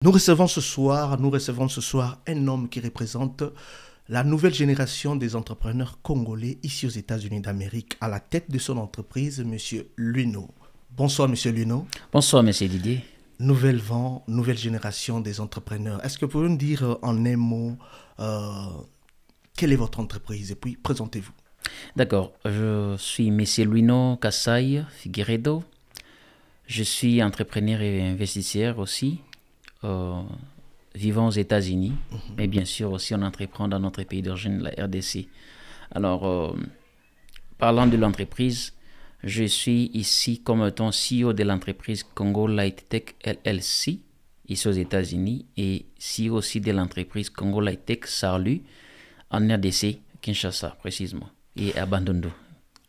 Nous recevons ce soir un homme qui représente la nouvelle génération des entrepreneurs congolais ici aux États-Unis d'Amérique, à la tête de son entreprise, M. Luno. Bonsoir, M. Luno. Bonsoir, M. Didier. Nouvelle vent, nouvelle génération des entrepreneurs. Est-ce que vous pouvez nous dire en un mot quelle est votre entreprise et puis présentez-vous. D'accord, je suis M. Luino Kassai Figueiredo. Je suis entrepreneur et investisseur aussi, vivant aux États-Unis, mais bien sûr aussi on entreprend dans notre pays d'origine, la RDC. Alors, parlant de l'entreprise, je suis ici comme étant CEO de l'entreprise Congo Light Tech LLC, ici aux États-Unis, et CEO aussi de l'entreprise Congo Light Tech Sarlu, en RDC, Kinshasa précisément, et à Bandundu.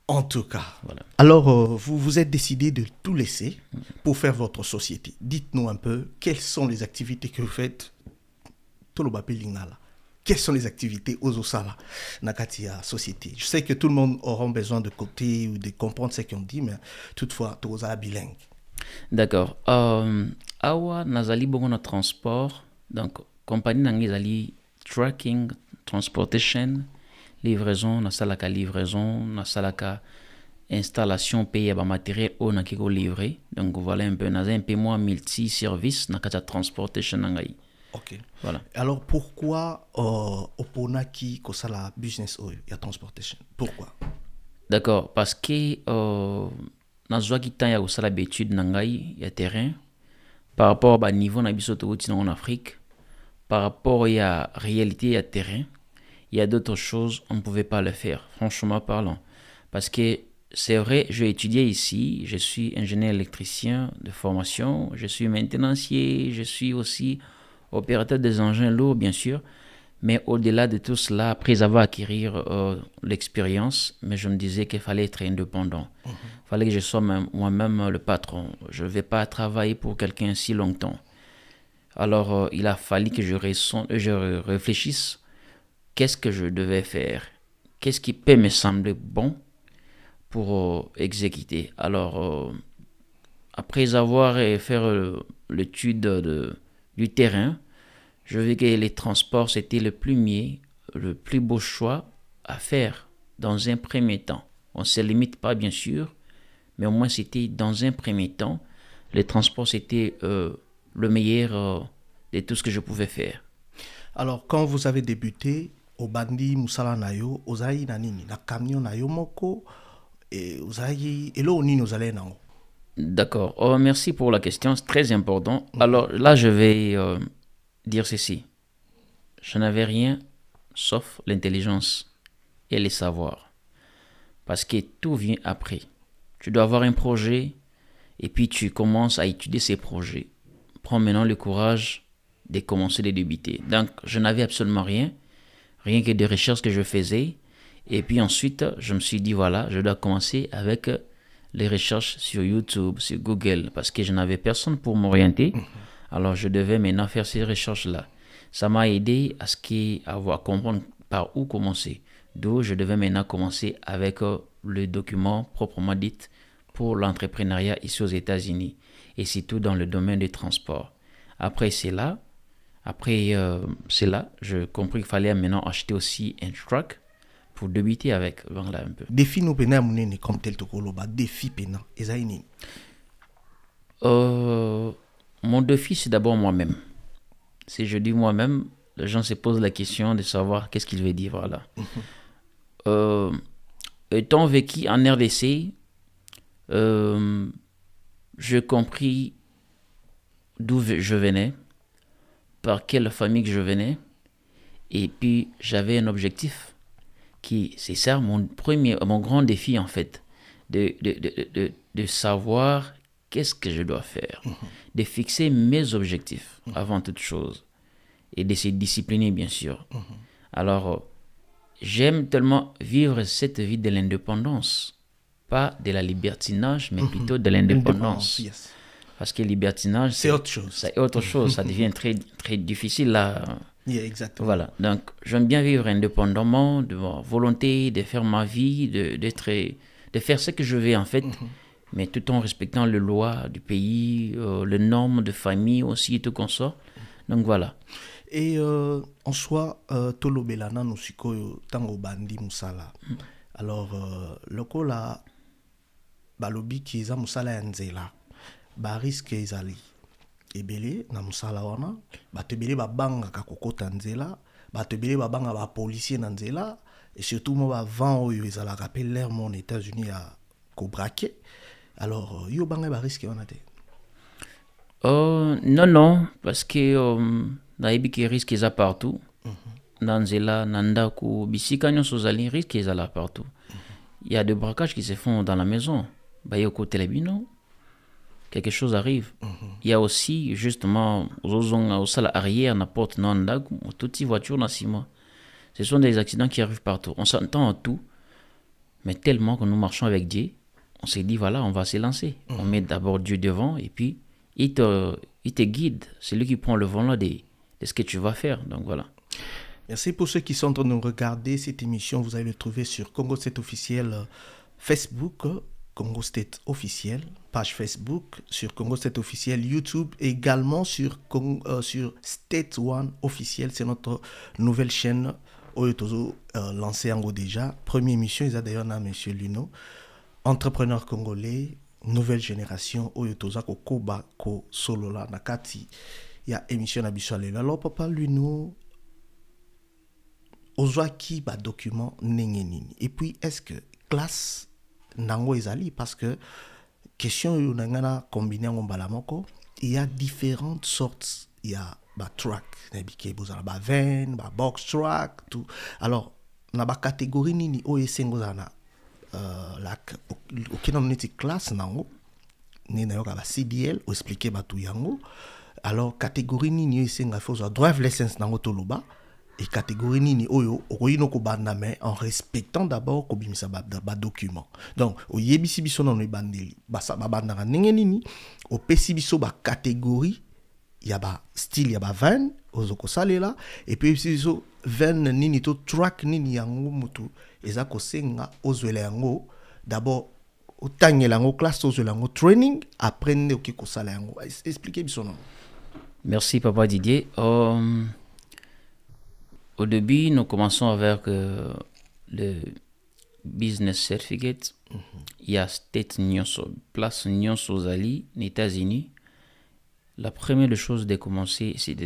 En tout cas. Voilà. Alors, vous vous êtes décidé de tout laisser pour faire votre société. Dites-nous un peu, quelles sont les activités que vous faites quelles sont les activités aux Osala, Nakatia Société. Je sais que tout le monde aura besoin de côté ou de comprendre ce qu'on dit, mais toutefois, tout Osala bilingue. D'accord. Awa nazali bongo na transport, donc compagnie nangi zali tracking, transportation, livraison, nasalaka livraison, nasalaka installation payée à matériel au nakiko livré. Donc voilà un peu, naza un peu moins multi-service nakata transportation nangai. Ok. Voilà. Alors pourquoi oponaki kosala business oil ya transportation? Pourquoi? D'accord, parce que nazwaki temps ya kosala l'étude nangai ya terrain par rapport au niveau na biso touti en Afrique, par rapport à réalité à terrain, il y a d'autres choses on ne pouvait pas le faire, franchement parlant, parce que c'est vrai, j'ai étudié ici, je suis ingénieur électricien de formation, je suis maintenancier, je suis aussi opérateur des engins lourds, bien sûr. Mais au-delà de tout cela, après avoir acquis l'expérience, mais je me disais qu'il fallait être indépendant. Il fallait que je sois moi-même le patron. Je ne vais pas travailler pour quelqu'un si longtemps. Alors, il a fallu que je réfléchisse. Qu'est-ce que je devais faire? Qu'est-ce qui peut me sembler bon pour exécuter? Alors, après avoir fait l'étude du terrain, je vis que les transports, c'était le plus beau choix à faire dans un premier temps. On ne se limite pas, bien sûr, mais au moins c'était dans un premier temps. Les transports, c'était le meilleur de tout ce que je pouvais faire. Alors, quand vous avez débuté, au Bandi Musala Nayo, Ozaï Nanini, na camion Nayo Moko, et Ozaï, et là, on y allait Nango. D'accord. Oh, merci pour la question, c'est très important. Alors là, je vais dire ceci. Je n'avais rien sauf l'intelligence et les savoirs. Parce que tout vient après. Tu dois avoir un projet et puis tu commences à étudier ces projets. Prends maintenant le courage de commencer de débuter. Donc, je n'avais absolument rien que des recherches que je faisais. Et puis ensuite, je me suis dit, voilà, je dois commencer avec les recherches sur YouTube, sur Google, parce que je n'avais personne pour m'orienter. Alors, je devais maintenant faire ces recherches-là. Ça m'a aidé à comprendre par où commencer. D'où je devais maintenant commencer avec le document proprement dit pour l'entrepreneuriat ici aux États-Unis, et surtout dans le domaine du transport. Après cela, j'ai compris qu'il fallait maintenant acheter aussi un truck pour débuter avec. Voilà un peu. Défi nous pena munene comme tel tokoloba défi pena ezaini. Mon défi c'est d'abord moi-même. Si je dis moi-même, les gens se posent la question de savoir qu'est-ce qu'il veut dire, voilà. Étant vécu en RDC, j'ai compris d'où je venais, par quelle famille que je venais, et puis j'avais un objectif c'est ça mon grand défi en fait, de savoir qu'est-ce que je dois faire, de fixer mes objectifs avant toute chose et de se discipliner bien sûr. Alors, j'aime tellement vivre cette vie de l'indépendance, pas de la libertinage, mais plutôt de l'indépendance. Yes. Parce que libertinage, c'est autre chose. C'est autre chose, ça devient très, très difficile là. Yeah, exactement. Voilà, donc j'aime bien vivre indépendamment, de ma volonté de faire ma vie, de faire ce que je veux en fait, mais tout en respectant les lois du pays, les normes de famille aussi, tout comme ça. Donc voilà. Et en soi, tolo belana no sikoyo tango bandi musala. Alors, lokola balobi ki eza musala ya nzela, ba risque ezali ebele na musala wana, bato ebele babangaka kokota nzela, bato ebele babanga ba policier na nzela, et surtout mo ba vent oyo ezalaka pe l'air mon États-Unis ya ko braquer. Alors, yo banga ba risque wana te. Non, parce que nayebi ki risque eza partout. Na nzela, na ndako, bisika nyonso ozali, risque ezala partout. Il y a des braquages qui se font dans la maison. Bayo côté lebino, quelque chose arrive. Il y a aussi justement au salle arrière, na porte non ndako, toute voiture na sima. Ce sont des accidents qui arrivent partout. On s'entend en tout, mais tellement que nous marchons avec Dieu, on s'est dit voilà, on va se lancer. On met d'abord Dieu devant et puis il te guide. C'est lui qui prend le volant de ce que tu vas faire. Donc voilà. Merci pour ceux qui sont en train de nous regarder. Cette émission, vous allez le trouver sur Congo State officiel Facebook, Congo State officiel, page Facebook, sur Congo State officiel YouTube, également sur State One officiel. C'est notre nouvelle chaîne Oyotozo lancée en haut déjà. Première émission, ils ont d'ailleurs Monsieur Luno, entrepreneur congolais, nouvelle génération Oyotoza Kokoba Ko Solola Nakati. Il y a émission à Bissoualé. Alors papa Luno, ozwaki ba document ndenge nini, et puis est-ce que classe nango ezali, parce que question yo nangana combiné ngo mbala moko, il y a différentes sortes, il y a ba track nabike bozala ba van, ba box track tout. Alors na ba catégorie nini o esengo zana la okina neti classe nango ni na yoka ba CDL o expliquer ba tout yango. Alors catégorie nini esenga faut drive license nango toloba, et catégorie nini oyo okoyino ko banda mais en respectant d'abord ko bimisa ba document. Donc o yebisi biso non bandeli basa ba banda ndenge nini o pesi biso ba catégorie ya ba style ya ba van ozoko salela, et puis biso van nini to track nini yango mutu eza ko senga ozwela yango d'abord otangela yango classe ozwela yango training après nde oki ko sala yango. Expliquez biso non. Merci Papa Didier. Au début, nous commençons avec le business certificate. Il y a State Nyonso, place Nyonso Zali, aux États-Unis. La première des choses de commencer, c'est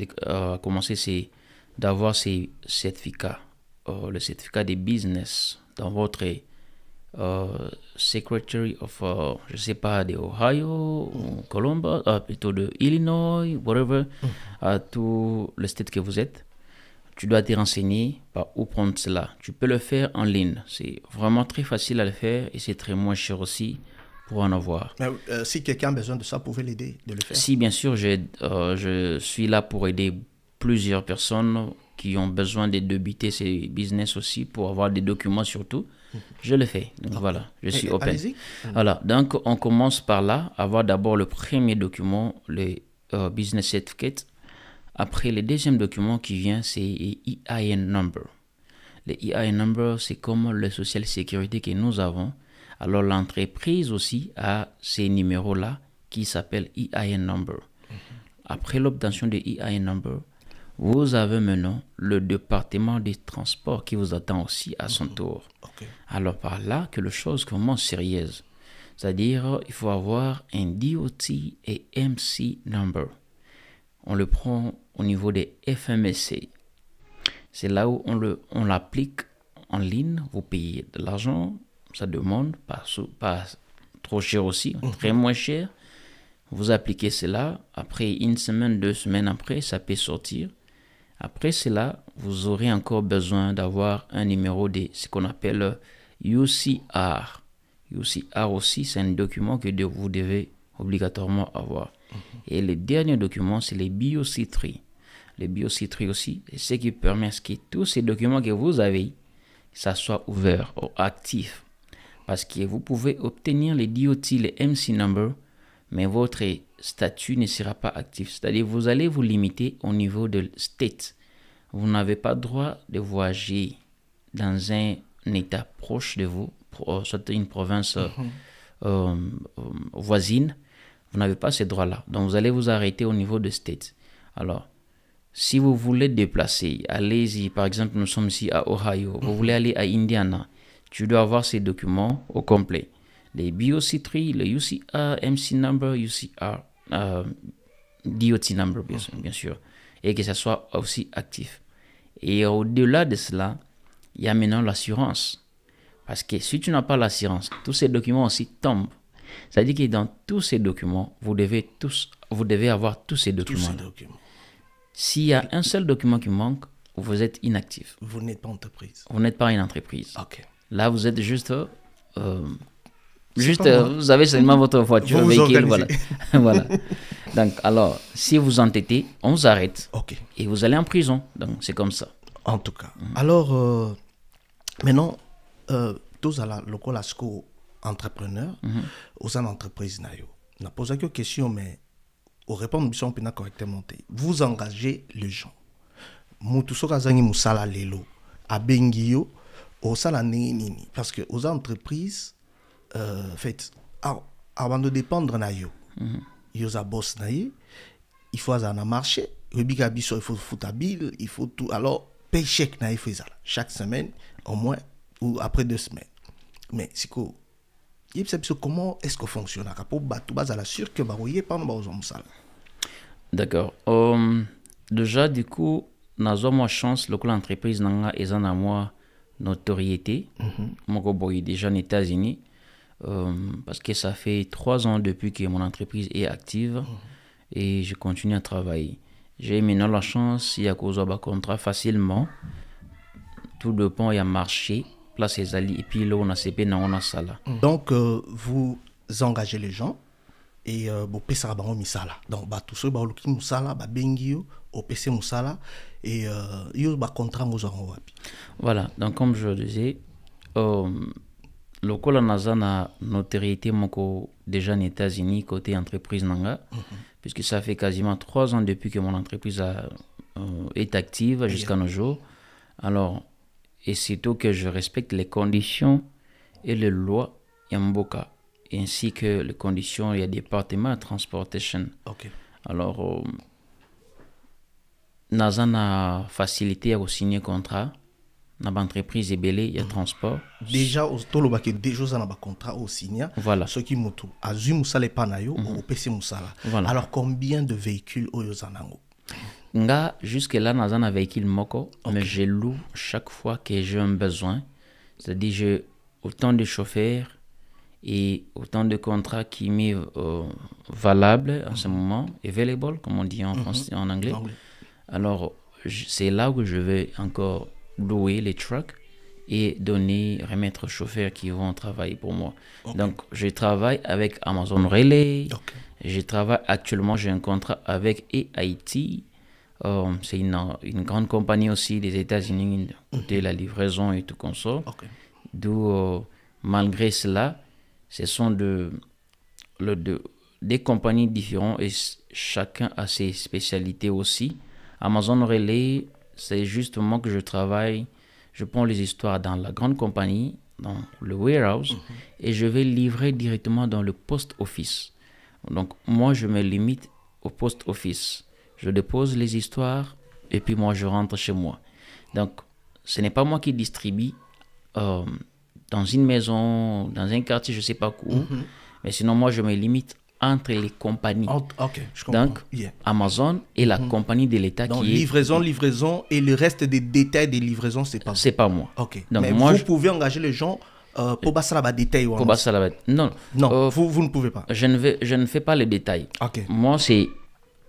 d'avoir ces certificats. Le certificat de business dans votre Secretary of, je sais pas, de Ohio, Columbus, plutôt de Illinois, whatever, tout le state que vous êtes. Tu dois te renseigner par où prendre cela. Tu peux le faire en ligne. C'est vraiment très facile à le faire et c'est très moins cher aussi pour en avoir. Mais, si quelqu'un a besoin de ça, vous pouvez l'aider de le faire. Si, bien sûr, je suis là pour aider plusieurs personnes qui ont besoin de débuter ces business aussi pour avoir des documents surtout. Je le fais. Donc voilà, je suis open. Allez-y. Voilà, donc on commence par là, avoir d'abord le premier document, le business certificate. Après, le deuxième document qui vient, c'est EIN number. Le EIN number, c'est comme le social sécurité que nous avons. Alors, l'entreprise aussi a ces numéros-là qui s'appellent EIN number. Après l'obtention de EIN number, vous avez maintenant le département des transports qui vous attend aussi à son tour. Okay. Alors, par là que les choses commencent sérieuses. C'est-à-dire, il faut avoir un DOT et MC number. On le prend au niveau des FMSC. C'est là où on l'applique en ligne. Vous payez de l'argent, ça demande pas trop cher aussi, très moins cher. Vous appliquez cela. Après une semaine, 2 semaines après, ça peut sortir. Après cela, vous aurez encore besoin d'avoir un numéro de ce qu'on appelle UCR. UCR aussi, c'est un document que vous devez obligatoirement avoir. Et le dernier document, c'est les BioC3. Les BioC3 aussi, c'est ce qui permet à ce que tous ces documents que vous avez, ça soit ouvert ou actif. Parce que vous pouvez obtenir les DOT, les MC number, mais votre statut ne sera pas actif. C'est-à-dire vous allez vous limiter au niveau de state. Vous n'avez pas le droit de voyager dans un état proche de vous, soit une province voisine. Vous n'avez pas ces droits-là. Donc, vous allez vous arrêter au niveau de state. Alors, Si vous voulez déplacer, allez-y, par exemple, nous sommes ici à Ohio, vous voulez aller à Indiana, tu dois avoir ces documents au complet. Les BOC3, le UCR, MC number, UCR, DOT number, bien sûr, et que ça soit aussi actif. Et au-delà de cela, il y a maintenant l'assurance. Parce que si tu n'as pas l'assurance, tous ces documents aussi tombent. C'est-à-dire que dans tous ces documents, vous devez avoir tous ces documents. S'il y a un seul document qui manque, vous êtes inactif. Vous n'êtes pas entreprise. Vous n'êtes pas une entreprise. Ok. Là, vous êtes juste... vous avez seulement votre voiture, véhicule, voilà. Voilà. Donc, alors, si vous entêtez, on vous arrête. Ok. Et vous allez en prison. Donc, c'est comme ça. En tout cas. Alors, maintenant, tous à la local entrepreneur, aux entreprises, on a posé quelques questions, mais au répondre, on peut correctement. Vous engagez les gens. Mutusokazangi musala lelo, abengio, au sala nini. Parce que aux entreprises, fait, avant de dépendre na yo, yo a boss na ye, il faut avoir un marché, il faut foutre bill, il faut tout. Alors, paye chèque na fait ça chaque semaine, au moins, ou après 2 semaines. Mais c'est quoi? Comment est-ce que fonctionne? Pour tout bas à la sûr que bah voyez pas nous aux hommes. D'accord. Déjà du coup, nazo moi chance local entreprise nanga ezana moi notoriété. Moko boy déjà aux États-Unis parce que ça fait 3 ans depuis que mon entreprise est active et je continue à travailler. J'ai maintenant la chance il y a cause de contrat facilement. Tout dépend il y a marché. Place les alliés et puis là on a CP dans on a ça là. Donc vous engagez les gens et vous payez ça bango misala. Donc bah tout ça bah loki musala bah bengio au PC musala et yo bah contrat aux wapi. Voilà, donc comme je disais le col naza na notoriété moko déjà aux États-Unis côté entreprise nanga puisque ça fait quasiment 3 ans depuis que mon entreprise est active jusqu'à nos jours. Alors et surtout que je respecte les conditions et les lois Yamboka, ainsi que les conditions et département de transportation. Okay. Alors, Nazana facilité à signer contrat. Dans l'entreprise est belé, il y a transport. Déjà, au tolo que déjà ça n'a pas contrat au signer. Voilà. Ce qui moto. Azu musale panayo au PC musala. Voilà. Alors combien de véhicules au yozanango? Nga jusque là dans un véhicule moko, mais je loue chaque fois que j'ai un besoin. C'est-à-dire j'ai autant de chauffeurs et autant de contrats qui m'est valable en ce moment, available comme on dit en français, en anglais. Alors c'est là où je vais encore louer les trucks et remettre aux chauffeurs qui vont travailler pour moi. Donc je travaille avec Amazon Relay. Je travaille actuellement, j'ai un contrat avec AIT. C'est une grande compagnie aussi des États-Unis de la livraison et tout comme ça. D'où, malgré cela, ce sont des compagnies différentes et chacun a ses spécialités aussi. Amazon Relay, c'est justement que je travaille, je prends les histoires dans la grande compagnie, dans le warehouse, et je vais livrer directement dans le post office. Donc, moi, je me limite au post office. Je dépose les histoires et puis moi je rentre chez moi. Donc ce n'est pas moi qui distribue dans une maison, dans un quartier, je ne sais pas où. Mais sinon moi je me limite entre les compagnies. Je comprends. Donc Amazon et la compagnie de l'État donc, qui livraison et le reste des détails des livraisons, c'est pas vous. C'est pas moi. Donc mais moi, vous pouvez engager les gens pour passer la détail. Pour passer la non. Vous ne pouvez pas. Je ne fais pas les détails. Moi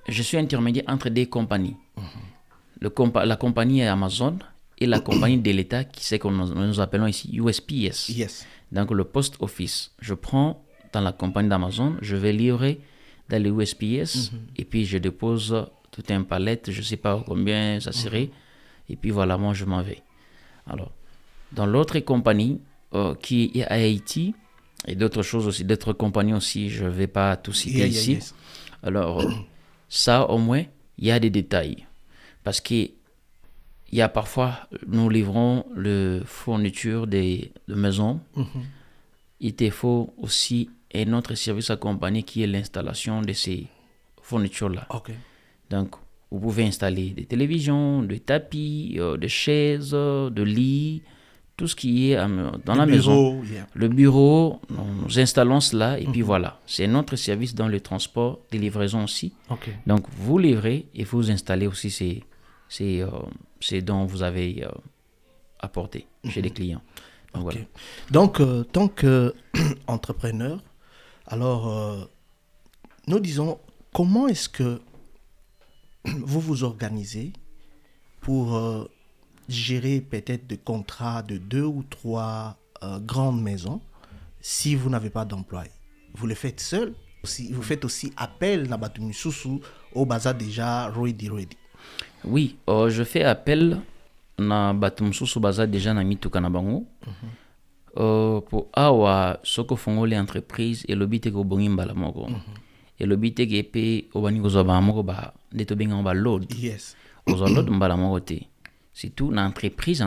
je suis intermédiaire entre des compagnies. La compagnie Amazon et la compagnie de l'État, qui c'est que nous appelons ici USPS. Yes. Donc le post office. Je prends dans la compagnie d'Amazon, je vais livrer dans le USPS et puis je dépose tout un palette, je ne sais pas combien ça serait. Et puis voilà, moi je m'en vais. Alors, dans l'autre compagnie qui est à Haïti et d'autres choses aussi, d'autres compagnies aussi, je ne vais pas tout citer ici. Alors, ça, au moins, il y a des détails. Parce qu'il y a parfois, nous livrons la fourniture de maison. Il te faut aussi un autre service accompagné qui est l'installation de ces fournitures-là. Donc, Vous pouvez installer des télévisions, des tapis, des chaises, de lits, tout ce qui est dans la maison. Le bureau, nous installons cela et puis voilà. C'est notre service dans le transport, des livraisons aussi. Donc, vous livrez et vous installez aussi ces dont vous avez apporté chez les clients. Donc, voilà. Donc tant qu'entrepreneur, alors, nous disons, comment est-ce que vous vous organisez pour gérer peut-être des contrats de 2 ou 3 grandes maisons si vous n'avez pas d'employé? Vous le faites seul? Vous faites aussi appel à Batumisusu au bazar déjà ready? Oui, je fais appel na Batumisusu bazar déjà na mituka na bango. Pour awa soko fongole entreprise et le bite ko bongi mbala moko. Et le bite ke pe obani ko zoba moko ba neto benga ba load. Yes. Ozo load mbala moko te. C'est tout l'entreprise.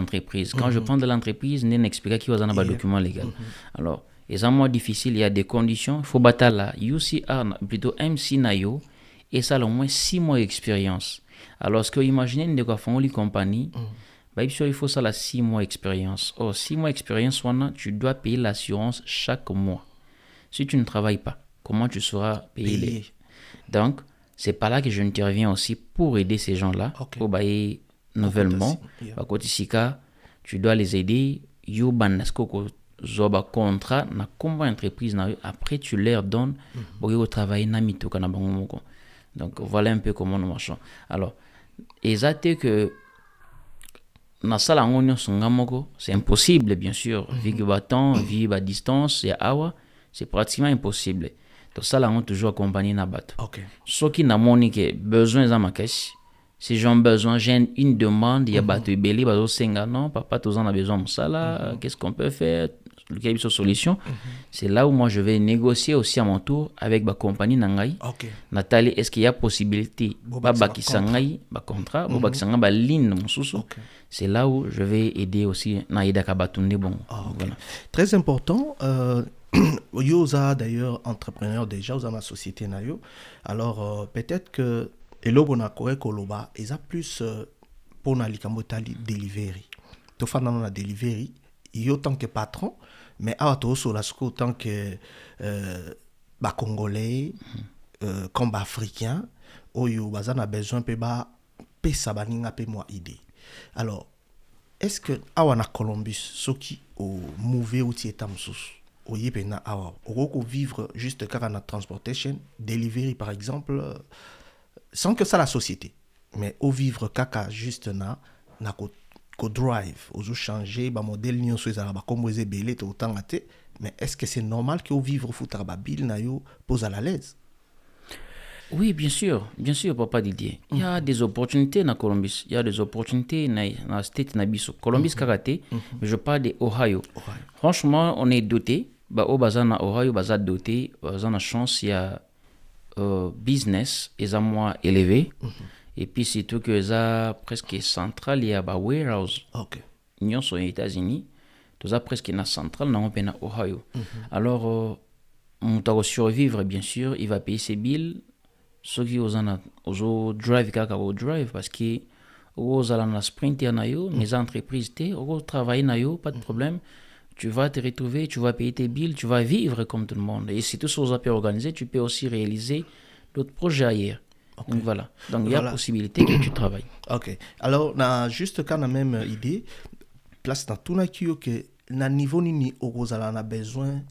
Quand je prends de l'entreprise, n'est n'explique qui va dans le document légal. Alors, les moins difficile, il y a des conditions. Il faut battre la UCR, plutôt MC Nayo, et ça, au moins 6 mois d'expérience. Alors, ce que vous imaginez, de quoi font les compagnies, il faut ça, la 6 mois d'expérience. Oh, 6 mois d'expérience, tu dois payer l'assurance chaque mois. Si tu ne travailles pas, comment tu seras payé? Donc, c'est pas là que je interviens aussi pour aider ces gens-là. Pour bailler nouvellement, tu dois les aider. Yo banasko zoba contrat na combat entreprise na après tu leur donnes pour yo travailler na mituka na bango moko. Donc voilà un peu comment nous marchons. Alors exacté que na sala ngonyo songa moko, c'est impossible bien sûr, vu que bâton, vu à distance et awa, c'est pratiquement impossible. Donc ça là on toujours accompagné na bateau. Ce qui n'a monique besoin za makashi. Si j'ai besoin, j'ai une demande, il y a bateau belé, bateau senga, non, papa, tous en a besoin de ça là, qu'est-ce qu'on peut faire, quelle est la solution? C'est là où moi je vais négocier aussi à mon tour avec ma compagnie Nangai. Nathalie, est-ce qu'il y a possibilité, baba qui s'engaille, ba contrat, baba qui s'engaille, ba ligne mon sous. C'est là où je vais aider aussi Naïda Kabatunde bon. Voilà. Très important. Yosa d'ailleurs entrepreneur déjà, vous avez ma société nayo. Alors peut-être que et là, on a Koloba, ils a plus pour na likamotali delivery. To fa na delivery, yo tant que patron, mais à to so la sco tant que congolais, comme africain, oyo bazana besoin pe ba pesa baninga pe moi idée. Alors, est-ce que awana Columbus soki au mouver outil etamsus o yepena awa, o vivre juste car na transportation, delivery par exemple, sans que ça la société, mais au vivre kaka juste na ko drive, au changer ba modèle nyon so ezala ba komboze belé to autant até, mais est-ce que c'est normal que au vivre foutra ba bill na yo pose à l'aise? Oui, bien sûr, papa Didier. Il y a des opportunités na Columbus, il y a des opportunités na state na biso. Columbus karaté, mais je parle de Ohio. Franchement, on est doté, ba au bazana Ohio baza doté, bazana chance il y a business est à moins élevé et puis surtout que ça presque central il y a ba warehouse nous sommes aux États-Unis tout ça presque na central na on Ohio alors on doit survivre bien sûr il va payer ses billes ceux qui aux drive kaka au drive parce que aux ala na sprinter na yo mes entreprises té au travailler na yo pas de problème. Tu vas te retrouver, tu vas payer tes billes, tu vas vivre comme tout le monde. Et si tout ça est organisé, tu peux aussi réaliser d'autres projets ailleurs. Donc voilà. Donc il y a possibilité que tu travailles. Ok. Alors, juste quand la même idée, place dans tout le que na niveau ni aux ala besoin,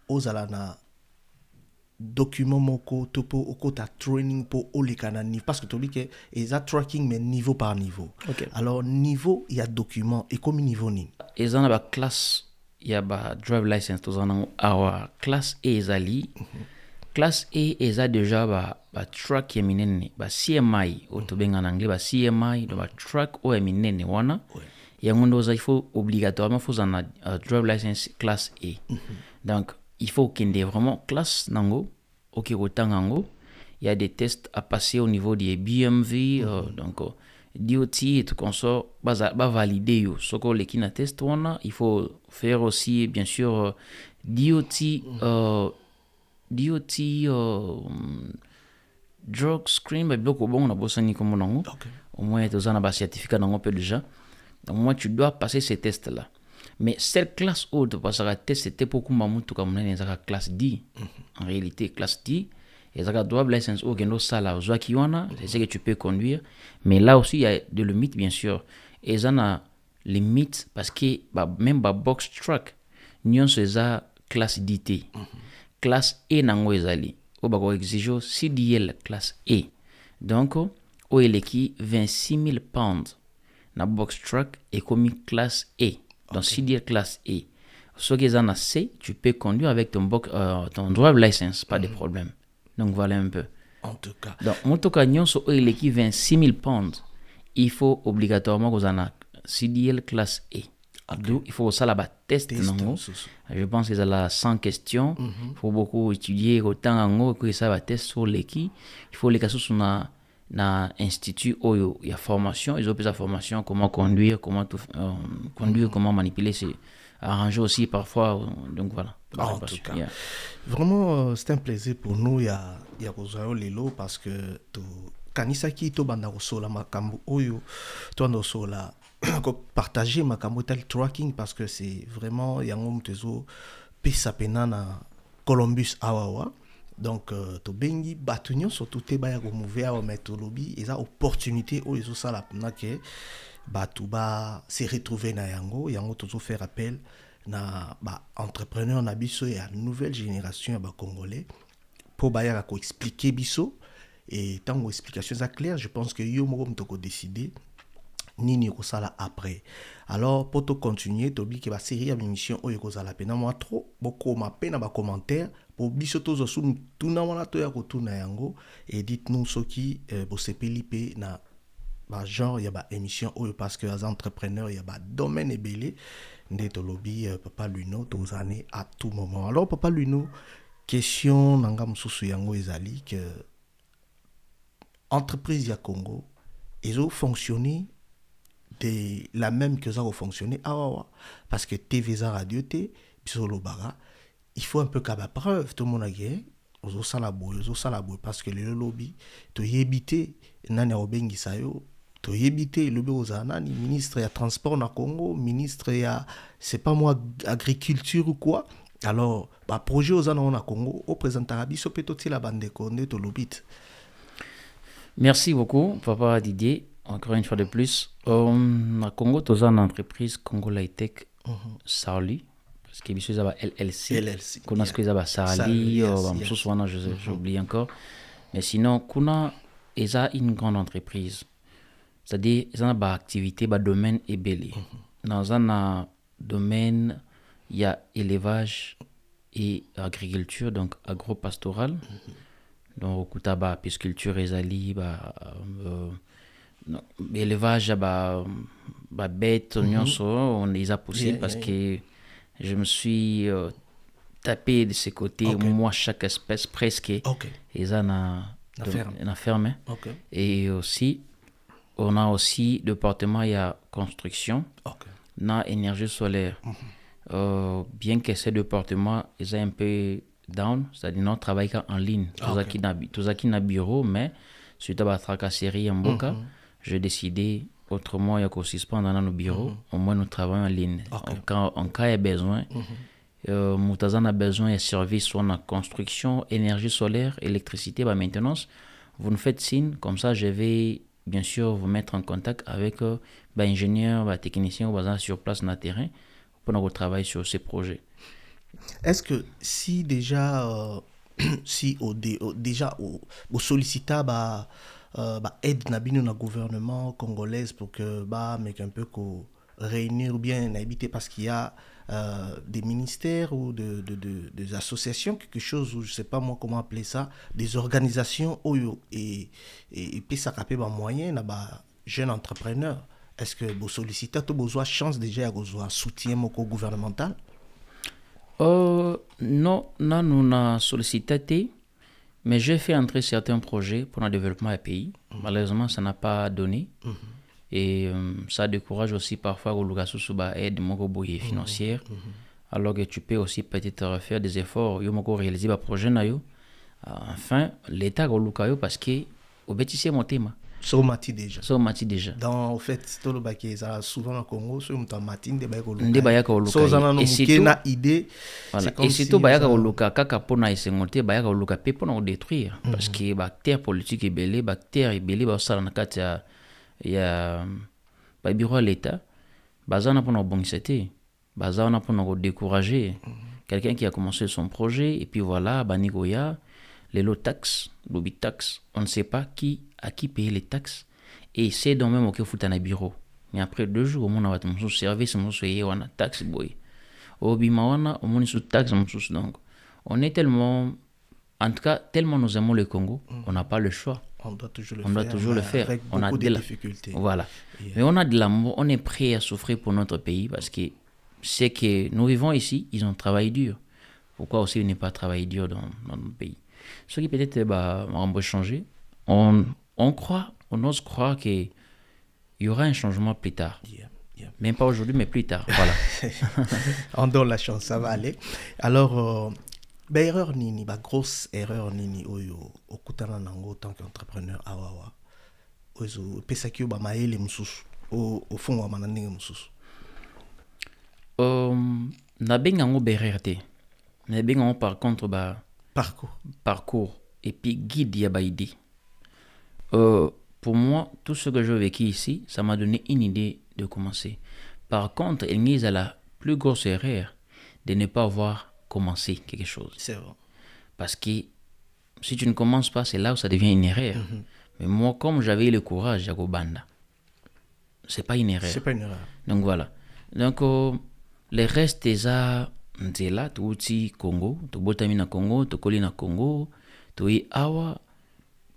aux ala document moko topo au ta training pour les canani parce que tu dis que ils a tracking mais niveau par niveau. Alors niveau il y a document et comme niveau ni. Ils en a classe. Il y a ba drive license tous en awa classe A ezali classe A eza déjà ba truck yeminene ba CMI otobenga en anglais ba CMI do ba truck o yeminene wana yango il faut obligatoirement faut en drive license classe A. Donc il faut qu'il y ait vraiment classe nango OK otangango il y a des tests à passer au niveau des BMV donc DOT et tout consort va valider yo soko les qui na test wana il faut faire aussi bien sûr DOT drug screen ba biloko bon na bosani comme nango. Au moins tu as un certificat nango peu déjà. Donc moi tu dois passer ces tests là. Mais cette classe haute parce que test c'était pour kuma mutu comme na classe D. En réalité classe D et ça doit license au gendo sala zo kiwana, c'est ce que tu peux conduire, mais là aussi il y a de limites bien sûr. Et ça na limite parce que même box truck nyon ça classe DT. Classe E nango ezali. O bako exigeant CDL classe E. Donc o eleki 26 000 pounds na box truck et commis classe E. Donc CDL classe E. Ce qui est en C, tu peux conduire avec ton drive license, pas de problème. Donc voilà un peu. En tout cas. Donc mon toka nyon so o eleki 26 000 pounds. Il faut obligatoirement que vous en CDL classe E. Okay. Il faut ça là-bas test. Je pense que c'est là 100 questions. Il faut beaucoup étudier autant en haut que ça va test sur l'équipe. Il faut les cas sur na institut où il y a formation. Ils ont plus de formation comment conduire, comment conduire, comment manipuler, c'est arranger aussi parfois. Donc voilà. En tout cas, vraiment c'est un plaisir pour nous. Il y a Lelo parce que kanisaki to banda kosola makambo oyo to ando sola partager makambo tel tracking parce que c'est vraiment yango mtezo pesa penana Columbus awawa. Donc to bengi batunyo surtout te ba ya ko move awa metolobi eza opportunité oyo zo sala na ke batu ba se retrouver na yango tozo faire appel na entrepreneur na biso ya nouvelle génération ya congolais pour ba ya ko expliquer biso. Et tant que l'explication est claire, je pense que yo moko mtoko décider nini ko sala après. Alors pour te continuer, tobi que ba série ya émission oyo ko sala pena moi trop beaucoup ma pena ba commentaire pour biso tozo sou tuna wana to ya ko tuna yango et dites-nous ce qui bo sepeli pe na ba genre ya ba émission oyo parce que les entrepreneurs ya ba domaine ebelé nde to lobby papa Luno tozane à tout moment. Alors papa Luno, question nanga mususu yango ezali que entreprise ya Congo, ils ont fonctionné de la même que ça a fonctionné parce que TV radio T bisolo bara il faut un peu qu'à preuve tout le monde a gagné aux salaboy parce que le lobby to yebité nani obengi sayo to yebité le bureau zanani ministre ya transport na Congo, ministre ya c'est pas moi agriculture ou quoi. Alors projet aux anana na Congo au présentera biso petoti la bande de to lobby. Merci beaucoup, Papa Didier. Encore une fois de plus. Na Congo, tu as une entreprise Congo Light Tech Sarli. Parce que y a LLC. Qu'on ce que y Sarli, j'oublie encore. Mais sinon, kuna y a une grande entreprise. C'est-à-dire, il y a une activité, un domaine est belé. Dans un domaine, il y a élevage et agriculture, donc agro-pastoral. Donc kutaba apiculture ezali élevage bête nyonso on les a poussé parce que je me suis tapé de ces côtés moi chaque espèce presque et ça na ferme et aussi on a aussi département il y a construction na énergie solaire bien que ces départements ils ont un peu down, c'est-à-dire non travail en ligne. Tout ça qui n'a bureau, mais suite à la tracasserie en Boka, j'ai décidé autrement il y a qu'on suspend dans nos bureaux, au moins nous travaillons en ligne. En cas il y a besoin, Moutazan a besoin de services soit en construction, énergie solaire, électricité, maintenance. Vous nous faites signe, comme ça je vais bien sûr vous mettre en contact avec ingénieurs, techniciens sur place dans le terrain pour nous travailler sur ces projets. Est-ce que si déjà si déjà au sollicita aide nabino na gouvernement congolais pour que mais un peu ko réunir ou bien habiter parce qu'il y a des ministères ou des associations quelque chose ou je sais pas moi comment appeler ça des organisations et puis ça capé moyen na jeune entrepreneur est-ce que vous sollicita to besoin chance déjà à soutien moko gouvernemental? Non, nous avons sollicité, mais j'ai fait entrer certains projets pour le développement du pays. Malheureusement, ça n'a pas donné. Et ça décourage aussi parfois au location sous aide financière. Alors que tu peux aussi peut-être faire des efforts, réaliser un projet. Enfin, l'État a parce que au bêtisier mon thème. So mati déjà. So mati déjà. Dans au fait tout le baké ça souvent au Congo so muta matin de bayako luka. Nde bayaka luka. So zana no muké na idée. Voilà. Et surtout bayaka luka kaka pona isengote bayaka luka pe pona détruire parce que bactère politique ebelé bactère ebelé ba sala na kati ya ba bureau l'État bazana pona bongisete bazana pona décourager quelqu'un qui a commencé son projet et puis voilà banigoya les lots taxes, lobby taxes, on ne sait pas à qui payer les taxes. Et c'est donc même au fout un bureau. Mais après 2 jours, on a mon service, on a taxe boy. Au bima, on a sous taxe, donc. On est tellement, en tout cas, tellement nous aimons le Congo, on n'a pas le choix. On doit toujours le faire. Avec on a de difficultés. Voilà. Yeah. Mais on a de l'amour, on est prêt à souffrir pour notre pays parce que c'est que nous vivons ici, ils ont travaillé dur. Pourquoi aussi ne pas travailler dur dans notre pays? Ce qui peut-être on va changer. On ose croire qu'il y aura un changement plus tard. Yeah. Même pas aujourd'hui, mais plus tard. Voilà. On donne la chance, ça va aller. Alors, erreur nini, grosse erreur nini, au kutana nango en tant qu'entrepreneur, awawa. Ozo, pesakio ba maele mususu, au fond wa manandinga mususu. Na bengango bererte. Na bengango par contre parcours et puis guide ya baïdi. Pour moi, tout ce que j'ai vécu ici, ça m'a donné une idée de commencer. Par contre, il y a la plus grosse erreur de ne pas avoir commencé quelque chose. C'est vrai. Parce que si tu ne commences pas, c'est là où ça devient une erreur. Mais moi, comme j'avais le courage, j'ago banda. C'est pas une erreur. C'est pas une erreur. Donc voilà. Donc les restes là, nzela tuuti Congo, tobotami na Congo, tokoli na Congo, toi awa,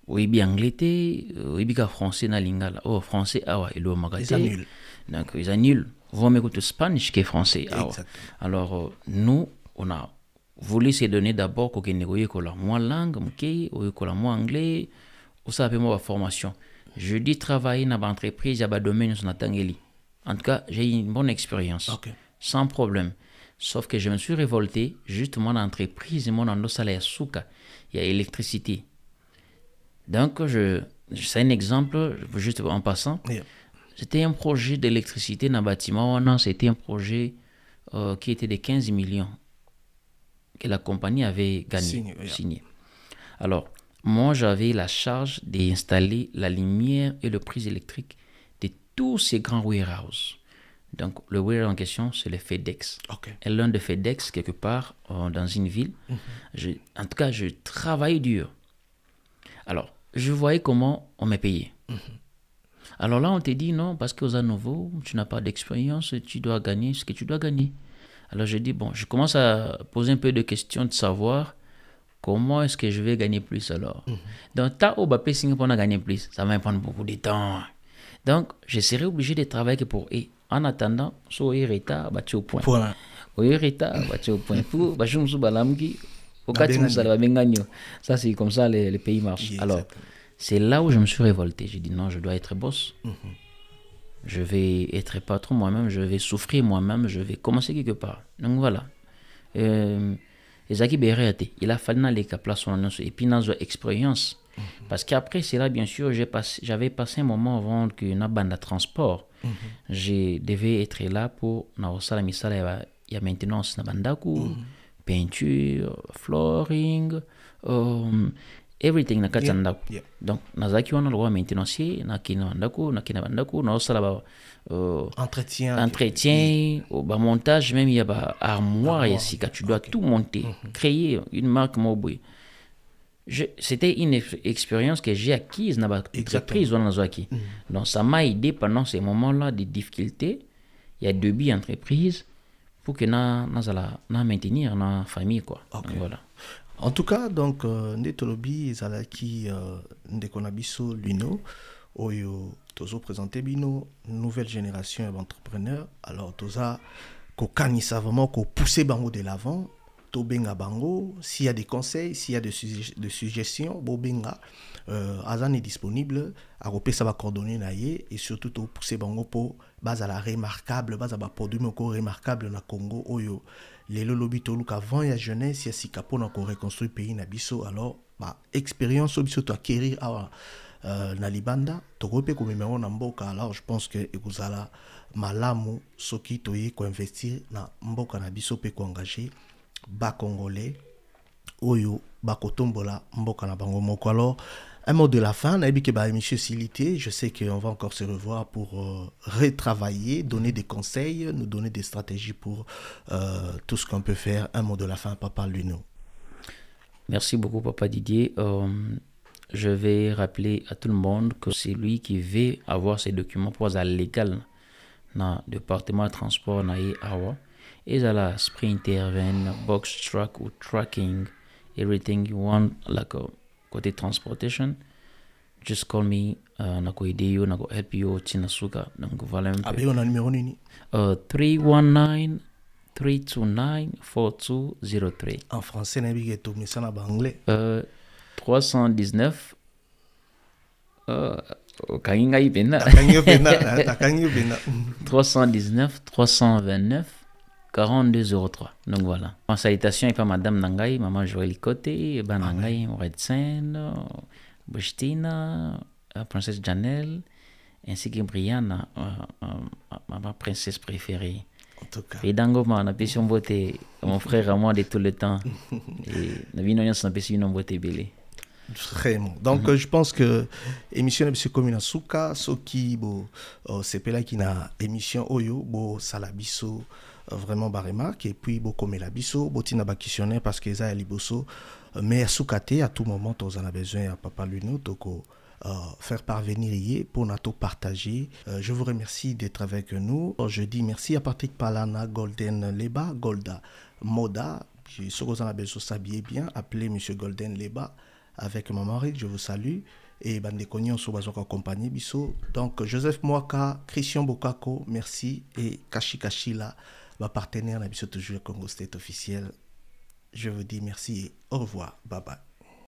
oyebi anglais te, oyebi ka français na lingala. Oh français awa elo magate. Ils annulent. Donc ils annulent. Vaut mieux écouter Spanish que français awa. Alors nous on a voulu se donner d'abord qu'on ait la moi langue, la moi anglais, ou ça appelle moi formation. Je dis travailler dans l'entreprise, il y a un domaine sur Natangeli. En tout cas, j'ai une bonne expérience. Okay. Sans problème. Sauf que je me suis révolté, justement, dans l'entreprise, mon endroit, il y a souka, il y a électricité. Donc, c'est un exemple, juste en passant. Yeah. C'était un projet d'électricité dans le bâtiment. Non, c'était un projet qui était de 15 millions que la compagnie avait gagné, signé. Alors, moi, j'avais la charge d'installer la lumière et le prise électrique de tous ces grands warehouses. Donc, le warehouse en question, c'est le FedEx. Okay. Et l'un de FedEx, quelque part, dans une ville. En tout cas, je travaillais dur. Alors, je voyais comment on m'a payé. Alors là, on te dit non, parce qu'aux nouveau, tu n'as pas d'expérience, tu dois gagner ce que tu dois gagner. Alors, je dis, bon, je commence à poser un peu de questions de savoir comment est-ce que je vais gagner plus alors. Donc, ta au Singapore pour gagner plus, ça va me prendre beaucoup de temps. Donc, je serai obligé de travailler pour eux. En attendant, so ireta bati au point. O ireta bati au point. Pour bajumsu balamgi, au kati sala benganyo. Ça c'est comme ça les pays marchent. Yeah, alors, c'est là où je me suis révolté. J'ai dit non, je dois être boss. Je vais être patron moi-même, je vais souffrir moi-même, je vais commencer quelque part. Donc voilà. Ezaki berete, il a fallu les place et puis dans expérience. Parce qu'après cela, bien sûr, j'avais passé un moment avant que na bande transport. Je devais être là pour la misala ya maintenance na bandaku, peinture, flooring, everything na kati ndaku. Donc nazaki wana lo maintenancier na kina bandaku na osala entretien, ba montage même il y a ba armoire ici que tu dois tout monter, créer une marque mobile. C'était une expérience que j'ai acquise dans l'entreprise. Donc, ça m'a aidé pendant ces moments-là de difficultés. Il y a début entreprise pour que nous maintenir la famille. Quoi. Okay. Donc, voilà. En tout cas, donc, Netolobi, Zalaki, Ndekonabiso, Luno, Oyo, Tozo présenté Bino, nouvelle génération d'entrepreneurs. Alors, Toza, Kokanisa vraiment, ko pousser Bango de l'avant. Benga bango, s'il y a des conseils, s'il y a des suggestions, Bobenga, Azan est disponible, à repérer ça va coordonner naïe et surtout to pousser bango pour base à la remarquable, base à la produit encore remarquable na Congo, oyo les lobby to luka avant ya jeunesse, ya si capo na ko reconstruire pays na biso, alors ba expérience biso to acquérir na libanda to ko pe ko memero na mboka. Alors je pense que ekozala malamu soki toye ko investir na mboka na biso pe ko engager ba congolais oyo ba kotombola mboka na bango moko. Alors un mot de la fin, monsieur Silité, je sais qu'on va encore se revoir pour retravailler, donner des conseils, nous donner des stratégies pour tout ce qu'on peut faire. Un mot de la fin, Papa Luno. Merci beaucoup, Papa Didier. Je vais rappeler à tout le monde que c'est lui qui veut avoir ses documents pour être légal dans le département de transport na Awa. Et la sprinter, van, box truck ou tracking, everything you want, like côté transportation, just call me. Nako ide you, nako help you, Chinasuka, nako vala mpe. Abi on a numéro nini? 319-329-4203. En français, na bi to mais ça na anglais. 319. Kanginga pena. 319 329 4203. Donc voilà. En salutation et pas Madame Nangai, Maman Joël Côté, Ben Nangai, Redsen, Bustina, Princesse Janelle, ainsi que Brianna, ma princesse préférée. En tout cas. Et Dango, on a payé son beauté, mon frère à moi de tout le temps. Et la vie, on a payé une beauté belle. Vraiment. Donc, je pense que émission de M. Komina Souka, Soki, c'est là qui n'a émission Oyo, Salabiso, vraiment ba remarque, et puis comme la biso, tina ba questionnaire parce que ça liboso, mais à Soukate, à tout moment, on a besoin à Papa Luno, donc faire parvenir hier pour nous partager. Je vous remercie d'être avec nous. Je dis merci à Patrick Palana, Golden Leba, Golda Moda. Si vous avez besoin de s'habiller bien, appelez M. Golden Leba. Avec mon mari, je vous salue. Et Bande Cognon, sur Bazoka Compagnie, Bisso. Donc, Joseph Mwaka, Christian Bokako, merci. Et Kashi Kashila, ma partenaire, Bisso toujours Congo State officiel. Je vous dis merci et au revoir. Bye bye.